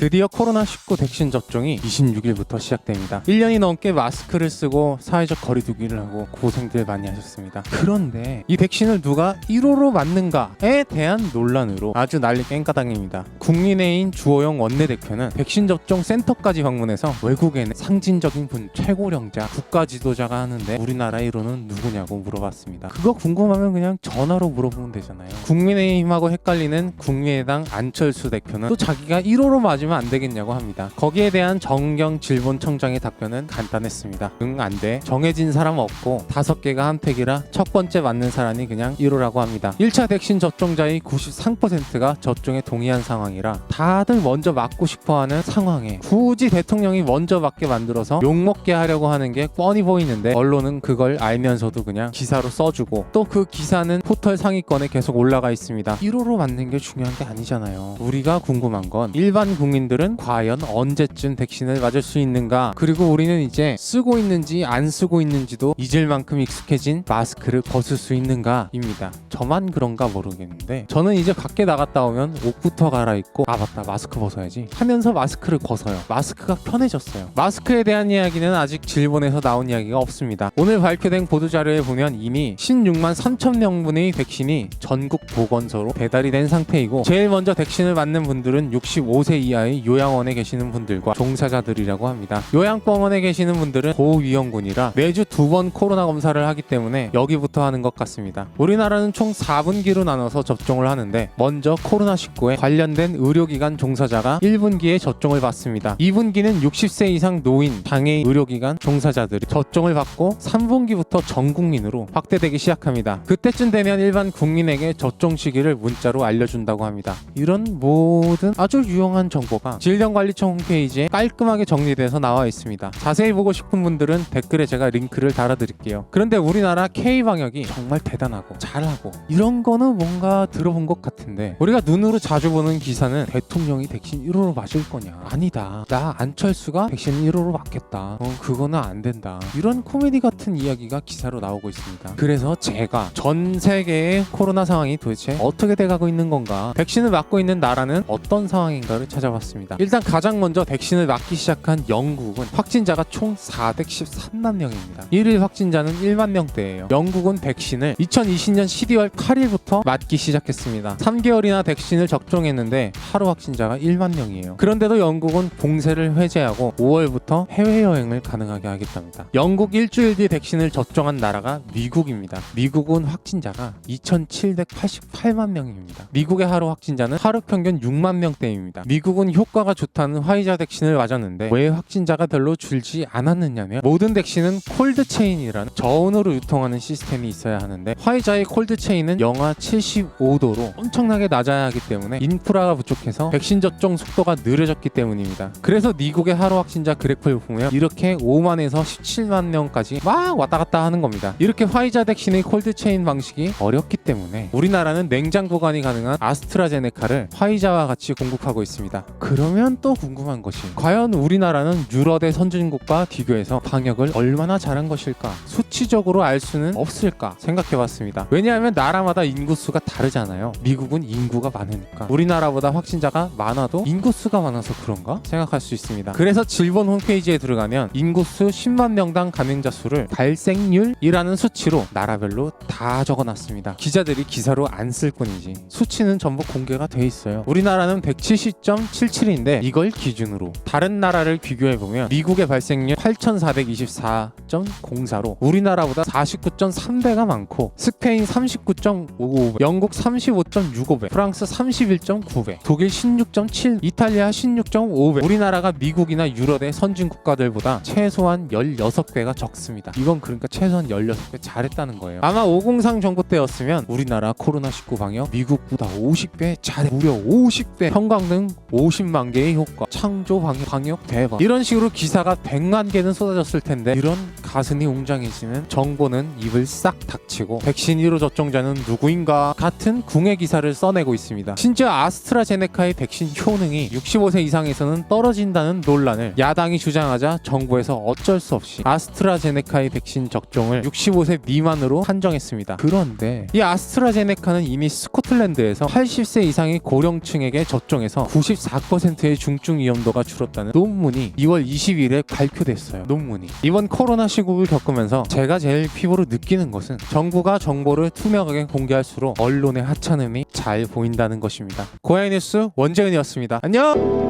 드디어 코로나19 백신 접종이 26일부터 시작됩니다. 1년이 넘게 마스크를 쓰고 사회적 거리두기를 하고 고생들 많이 하셨습니다. 그런데 이 백신을 누가 1호로 맞는가에 대한 논란으로 아주 난리 깽까당입니다. 국민의힘 주호영 원내대표는 백신 접종 센터까지 방문해서 외국에는 상징적인 분, 최고령자, 국가 지도자가 하는데 우리나라 1호는 누구냐고 물어봤습니다. 그거 궁금하면 그냥 전화로 물어보면 되잖아요. 국민의힘하고 헷갈리는 국민의당 안철수 대표는 또 자기가 1호로 맞으면 안 되겠냐고 합니다. 거기에 대한 정경 질본청장의 답변은 간단했습니다. 응, 안 돼. 정해진 사람 없고 5개가 한 팩이라 첫 번째 맞는 사람이 그냥 1호라고 합니다. 1차 백신 접종자의 93%가 접종에 동의한 상황이라 다들 먼저 맞고 싶어하는 상황에 굳이 대통령이 먼저 맞게 만들어서 욕먹게 하려고 하는 게 뻔히 보이는데 언론은 그걸 알면서도 그냥 기사로 써주고 또 그 기사는 포털 상위권에 계속 올라가 있습니다. 1호로 맞는 게 중요한 게 아니잖아요. 우리가 궁금한 건 일반 국민들은 과연 언제쯤 백신을 맞을 수 있는가, 그리고 우리는 이제 쓰고 있는지 안 쓰고 있는지도 잊을 만큼 익숙해진 마스크를 벗을 수 있는가입니다. 저만 그런가 모르겠는데 저는 이제 밖에 나갔다 오면 옷부터 갈아입고 아 맞다 마스크 벗어야지 하면서 마스크를 벗어요. 마스크가 편해졌어요. 마스크에 대한 이야기는 아직 질본에서 나온 이야기가 없습니다. 오늘 발표된 보도자료에 보면 이미 16만 3천 명분의 백신이 전국 보건소로 배달이 된 상태이고 제일 먼저 백신을 맞는 분들은 65세 이하의 요양원에 계시는 분들과 종사자들이라고 합니다. 요양병원에 계시는 분들은 고위험군이라 매주 2번 코로나 검사를 하기 때문에 여기부터 하는 것 같습니다. 우리나라는 총 4분기로 나눠서 접종을 하는데 먼저 코로나19에 관련된 의료기관 종사자가 1분기에 접종을 받습니다. 2분기는 60세 이상 노인, 장애인 의료기관 종사자들이 접종을 받고 3분기부터 전 국민으로 확대되기 시작합니다. 그때쯤 되면 일반 국민에게 접종 시기를 문자로 알려준다고 합니다. 이런 모든 아주 유용한 정보가 질병관리청 홈페이지에 깔끔하게 정리돼서 나와 있습니다. 자세히 보고 싶은 분들은 댓글에 제가 링크를 달아드릴게요. 그런데 우리나라 K방역이 정말 대단하고 잘하고 이런 거는 뭔가 들어본 것 같은데 우리가 눈으로 자주 보는 기사는 대통령이 백신 1호로 맞을 거냐, 아니다, 나 안철수가 백신 1호로 맞겠다, 그거는 안 된다, 이런 코미디 같은 이야기가 기사로 나오고 있습니다. 그래서 제가 전 세계의 코로나 상황이 도대체 어떻게 돼가고 있는 건가, 백신을 맞고 있는 나라는 어떤 상황인가를 찾아봤습니다. 일단 가장 먼저 백신을 맞기 시작한 영국은 확진자가 총 413만 명입니다. 1일 확진자는 1만 명대예요. 영국은 백신을 2020년 12월 8일부터 맞기 시작했습니다. 3개월이나 백신을 접종했는데 하루 확진자가 1만 명이에요. 그런데도 영국은 봉쇄를 해제하고 5월부터 해외여행을 가능하게 하겠답니다. 영국 일주일 뒤 백신을 접종한 나라가 미국입니다. 미국은 확진자가 2,788만 명입니다. 미국의 하루 확진자는 하루 평균 6만 명대입니다. 미국은 효과가 좋다는 화이자 백신을 맞았는데 왜 확진자가 별로 줄지 않았느냐면 모든 백신은 콜드체인이라는 저온으로 유통하는 시스템이 있어야 하는데 화이자의 콜드체인은 영하 75도로 엄청나게 낮아야 하기 때문에 인프라가 부족해서 백신 접종 속도가 느려졌기 때문입니다. 그래서 미국의 하루 확진자 그래프를 보면 이렇게 5만에서 17만 명까지 막 왔다 갔다 하는 겁니다. 이렇게 화이자 백신의 콜드체인 방식이 어렵기 때문에 우리나라는 냉장 보관이 가능한 아스트라제네카를 화이자와 같이 공급하고 있습니다. 그러면 또 궁금한 것이 과연 우리나라는 유럽의 선진국과 비교해서 방역을 얼마나 잘한 것일까? 수치적으로 알 수는 없을까 생각해봤습니다. 왜냐하면 나라마다 인구수가 다르잖아요. 미국은 인구가 많으니까 우리나라보다 확진자가 많아도 인구수가 많아서 그런가? 생각할 수 있습니다. 그래서 질본 홈페이지에 들어가면 인구수 10만 명당 감염자 수를 발생률이라는 수치로 나라별로 다 적어놨습니다. 기자들이 기사로 안 쓸 뿐이지 수치는 전부 공개가 돼 있어요. 우리나라는 170.77인데 이걸 기준으로 다른 나라를 비교해보면 미국의 발생률 8,424.04로 우리나라보다 49.3배가 많고 스페인 39.55배, 영국 35.65배, 프랑스 31.9배, 독일 16.7, 이탈리아 16.5배. 우리나라가 미국이나 유럽의 선진 국가들보다 최소한 16배가 적습니다. 이건 그러니까 최소한 16배 잘했다는 거예요. 아마 503 정부 때였으면 우리나라 코로나19 방역 미국보다 50배 잘해, 무려 50배, 형광등 50만 개의 효과, 창조 방역 대박, 이런 식으로 기사가 100만 개는 쏟아졌을 텐데 이런 가슴이 웅장해지는 정보는 입을 싹 닥치고 백신 1호 접종자는 누구인가 같은 궁예 기사를 써내고 있습니다. 심지어 아스트라제네카의 백신 효능이 65세 이상에서는 떨어진다는 논란을 야당이 주장하자 정부에서 어쩔 수 없이 아스트라제네카의 백신 접종을 65세 미만으로 한정했습니다. 그런데 이 아스트라제네카는 이미 스코틀랜드에서 80세 이상의 고령층에게 접종해서 94% 20%의 중증 위험도가 줄었다는 논문이 2월 20일에 발표됐어요. 논문이. 이번 코로나 시국을 겪으면서 제가 제일 피부로 느끼는 것은 정부가 정보를 투명하게 공개할수록 언론의 하찮음이 잘 보인다는 것입니다. 고양이 뉴스 원재은이었습니다. 안녕!